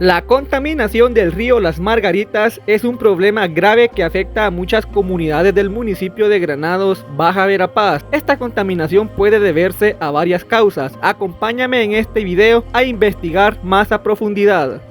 La contaminación del río Las Margaritas es un problema grave que afecta a muchas comunidades del municipio de Granados, Baja Verapaz. Esta contaminación puede deberse a varias causas. Acompáñame en este video a investigar más a profundidad.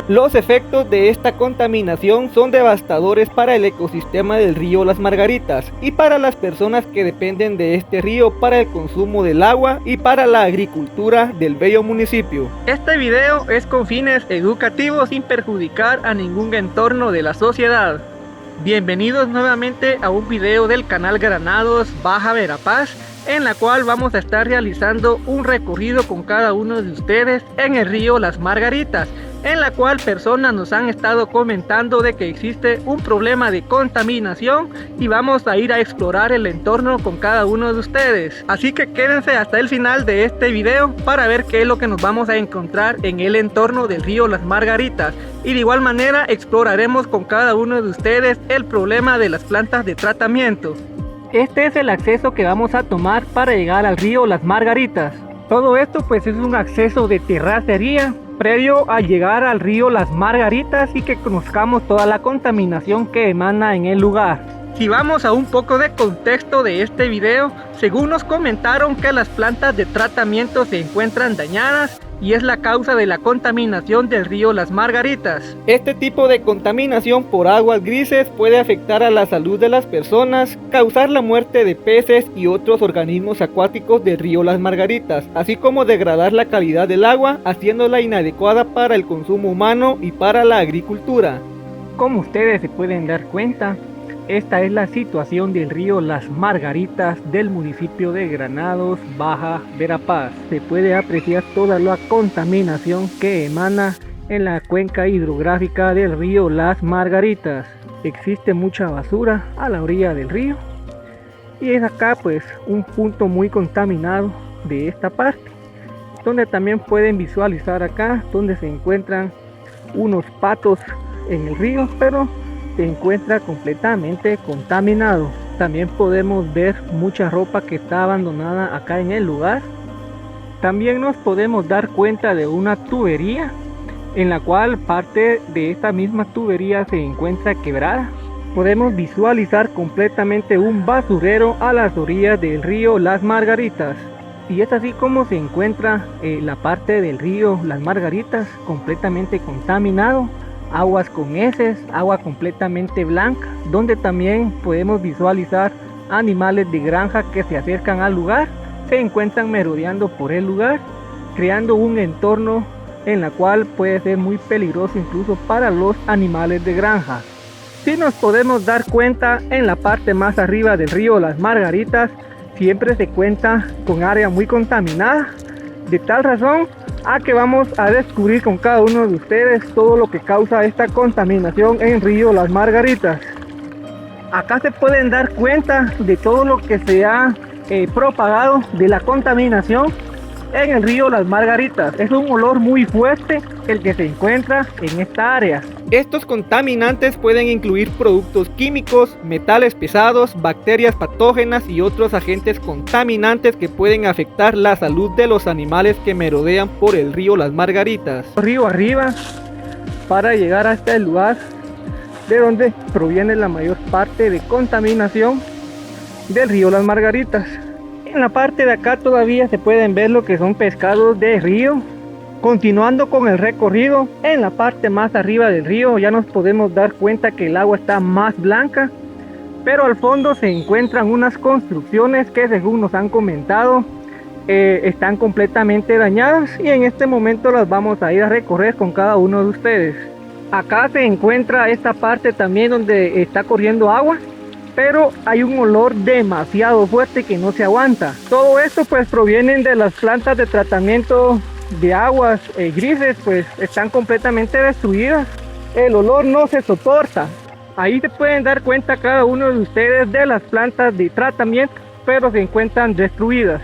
Los efectos de esta contaminación son devastadores para el ecosistema del río Las Margaritas y para las personas que dependen de este río para el consumo del agua y para la agricultura del bello municipio. Este video es con fines educativos sin perjudicar a ningún entorno de la sociedad. Bienvenidos nuevamente a un video del canal Granados Baja Verapaz, en la cual vamos a estar realizando un recorrido con cada uno de ustedes en el río Las Margaritas, en la cual personas nos han estado comentando de que existe un problema de contaminación y vamos a ir a explorar el entorno con cada uno de ustedes. Así que quédense hasta el final de este video para ver qué es lo que nos vamos a encontrar en el entorno del río Las Margaritas, y de igual manera exploraremos con cada uno de ustedes el problema de las plantas de tratamiento. Este es el acceso que vamos a tomar para llegar al río Las Margaritas. Todo esto pues es un acceso de terracería previo a llegar al río Las Margaritas y que conozcamos toda la contaminación que emana en el lugar. Si vamos a un poco de contexto de este video, según nos comentaron que las plantas de tratamiento se encuentran dañadas y es la causa de la contaminación del río Las Margaritas. Este tipo de contaminación por aguas grises puede afectar a la salud de las personas, causar la muerte de peces y otros organismos acuáticos del río Las Margaritas, así como degradar la calidad del agua, haciéndola inadecuada para el consumo humano y para la agricultura. Como ustedes se pueden dar cuenta, esta es la situación del río Las Margaritas del municipio de Granados, Baja Verapaz. Se puede apreciar toda la contaminación que emana en la cuenca hidrográfica del río Las Margaritas. Existe mucha basura a la orilla del río y es acá pues un punto muy contaminado de esta parte, donde también pueden visualizar acá donde se encuentran unos patos en el río, pero se encuentra completamente contaminado. También podemos ver mucha ropa que está abandonada acá en el lugar. También nos podemos dar cuenta de una tubería en la cual parte de esta misma tubería se encuentra quebrada. Podemos visualizar completamente un basurero a las orillas del río Las Margaritas, y es así como se encuentra la parte del río Las Margaritas completamente contaminado. Aguas con heces, agua completamente blanca, donde también podemos visualizar animales de granja que se acercan al lugar, se encuentran merodeando por el lugar, creando un entorno en la cual puede ser muy peligroso incluso para los animales de granja. Si nos podemos dar cuenta, en la parte más arriba del río Las Margaritas siempre se cuenta con área muy contaminada, de tal razón a que vamos a descubrir con cada uno de ustedes todo lo que causa esta contaminación en río Las Margaritas. Acá se pueden dar cuenta de todo lo que se ha propagado de la contaminación en el río Las Margaritas. Es un olor muy fuerte el que se encuentra en esta área. Estos contaminantes pueden incluir productos químicos, metales pesados, bacterias patógenas y otros agentes contaminantes que pueden afectar la salud de los animales que merodean por el río Las Margaritas. Río arriba para llegar hasta el lugar de donde proviene la mayor parte de contaminación del río Las Margaritas. En la parte de acá todavía se pueden ver lo que son pescados de río. Continuando con el recorrido, en la parte más arriba del río ya nos podemos dar cuenta que el agua está más blanca, pero al fondo se encuentran unas construcciones que, según nos han comentado, están completamente dañadas, y en este momento las vamos a ir a recorrer con cada uno de ustedes. Acá se encuentra esta parte también donde está corriendo agua, pero hay un olor demasiado fuerte que no se aguanta. Todo esto pues provienen de las plantas de tratamiento de aguas grises, pues están completamente destruidas. El olor no se soporta. Ahí se pueden dar cuenta cada uno de ustedes de las plantas de tratamiento, pero se encuentran destruidas.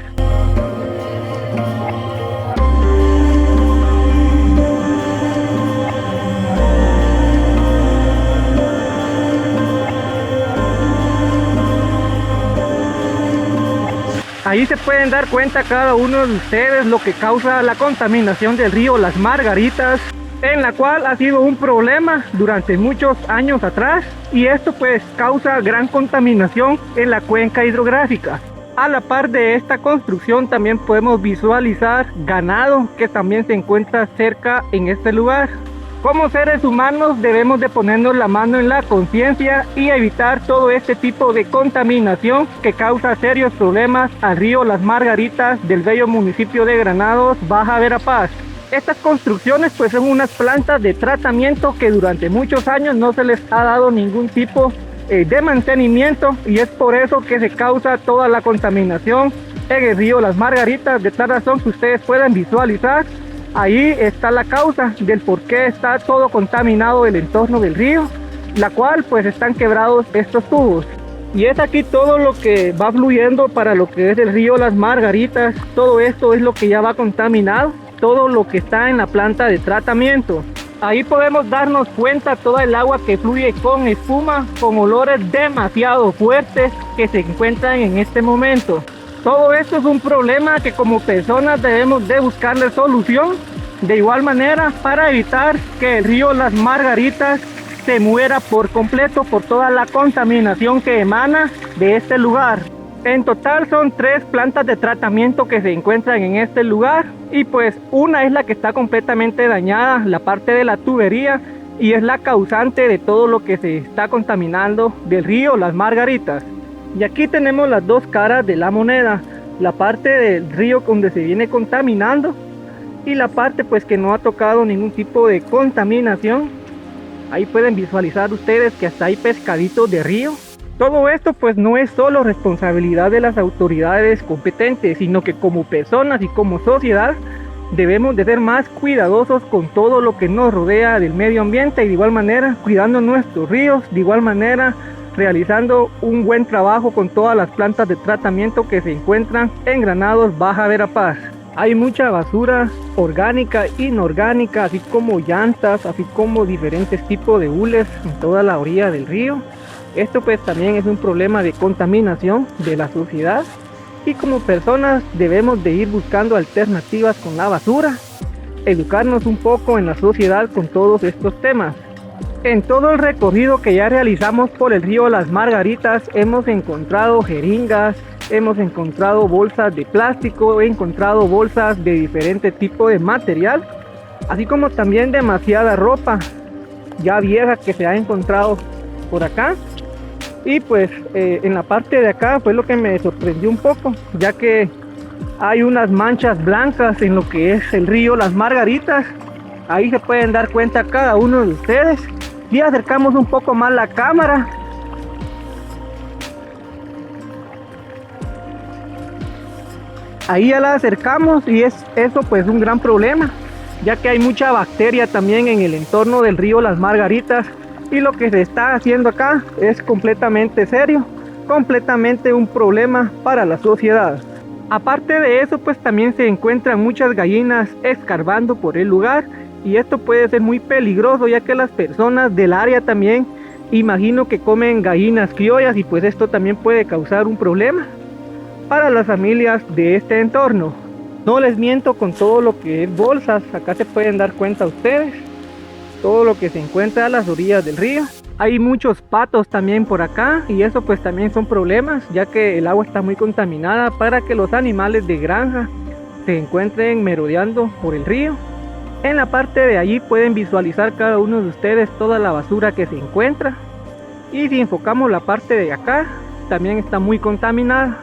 Ahí se pueden dar cuenta cada uno de ustedes lo que causa la contaminación del río Las Margaritas, en la cual ha sido un problema durante muchos años atrás, y esto pues causa gran contaminación en la cuenca hidrográfica. A la par de esta construcción también podemos visualizar ganado que también se encuentra cerca en este lugar. Como seres humanos debemos de ponernos la mano en la conciencia y evitar todo este tipo de contaminación que causa serios problemas al río Las Margaritas del bello municipio de Granados, Baja Verapaz. Estas construcciones pues son unas plantas de tratamiento que durante muchos años no se les ha dado ningún tipo de mantenimiento, y es por eso que se causa toda la contaminación en el río Las Margaritas. De tal razón que ustedes puedan visualizar, ahí está la causa del por qué está todo contaminado el entorno del río, la cual pues están quebrados estos tubos. Y es aquí todo lo que va fluyendo para lo que es el río Las Margaritas. Todo esto es lo que ya va contaminado, todo lo que está en la planta de tratamiento. Ahí podemos darnos cuenta toda el agua que fluye con espuma, con olores demasiado fuertes que se encuentran en este momento. Todo esto es un problema que como personas debemos de buscarle solución, de igual manera para evitar que el río Las Margaritas se muera por completo por toda la contaminación que emana de este lugar. En total son 3 plantas de tratamiento que se encuentran en este lugar, y pues una es la que está completamente dañada, la parte de la tubería, y es la causante de todo lo que se está contaminando del río Las Margaritas. Y aquí tenemos las dos caras de la moneda, la parte del río donde se viene contaminando y la parte pues que no ha tocado ningún tipo de contaminación. Ahí pueden visualizar ustedes que hasta hay pescaditos de río. Todo esto pues no es solo responsabilidad de las autoridades competentes, sino que como personas y como sociedad debemos de ser más cuidadosos con todo lo que nos rodea del medio ambiente, y de igual manera cuidando nuestros ríos, de igual manera realizando un buen trabajo con todas las plantas de tratamiento que se encuentran en Granados, Baja Verapaz. Hay mucha basura orgánica, inorgánica, así como llantas, así como diferentes tipos de hules en toda la orilla del río. Esto pues también es un problema de contaminación de la sociedad, y como personas debemos de ir buscando alternativas con la basura, educarnos un poco en la sociedad con todos estos temas. En todo el recorrido que ya realizamos por el río Las Margaritas hemos encontrado jeringas, hemos encontrado bolsas de plástico, he encontrado bolsas de diferente tipo de material, así como también demasiada ropa ya vieja que se ha encontrado por acá. Y pues en la parte de acá fue lo que me sorprendió un poco, ya que hay unas manchas blancas en lo que es el río Las Margaritas. Ahí se pueden dar cuenta cada uno de ustedes. Y acercamos un poco más la cámara. Ahí ya la acercamos, y es eso pues un gran problema, ya que hay mucha bacteria también en el entorno del río Las Margaritas, y lo que se está haciendo acá es completamente serio, completamente un problema para la sociedad. Aparte de eso pues también se encuentran muchas gallinas escarbando por el lugar, y esto puede ser muy peligroso, ya que las personas del área también imagino que comen gallinas criollas, y pues esto también puede causar un problema para las familias de este entorno. No les miento, con todo lo que es bolsas, acá se pueden dar cuenta ustedes todo lo que se encuentra a las orillas del río. Hay muchos patos también por acá, y eso pues también son problemas, ya que el agua está muy contaminada para que los animales de granja se encuentren merodeando por el río. En la parte de allí pueden visualizar cada uno de ustedes toda la basura que se encuentra, y si enfocamos la parte de acá también está muy contaminada,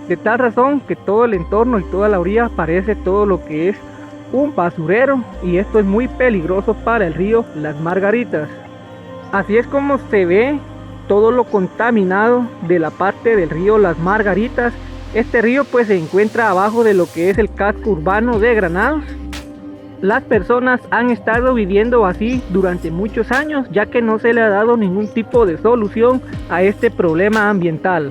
de tal razón que todo el entorno y toda la orilla parece todo lo que es un basurero, y esto es muy peligroso para el río Las Margaritas. Así es como se ve todo lo contaminado de la parte del río Las Margaritas. Este río pues se encuentra abajo de lo que es el casco urbano de Granados, Las personas han estado viviendo así durante muchos años, ya que no se le ha dado ningún tipo de solución a este problema ambiental.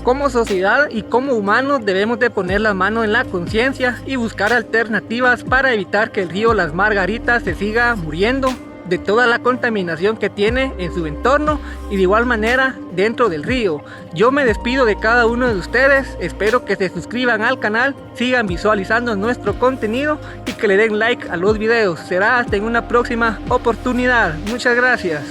Como sociedad y como humanos debemos de poner la mano en la conciencia y buscar alternativas para evitar que el río Las Margaritas se siga muriendo de toda la contaminación que tiene en su entorno y de igual manera dentro del río. Yo me despido de cada uno de ustedes, espero que se suscriban al canal, sigan visualizando nuestro contenido y que le den like a los videos. Será hasta en una próxima oportunidad. Muchas gracias.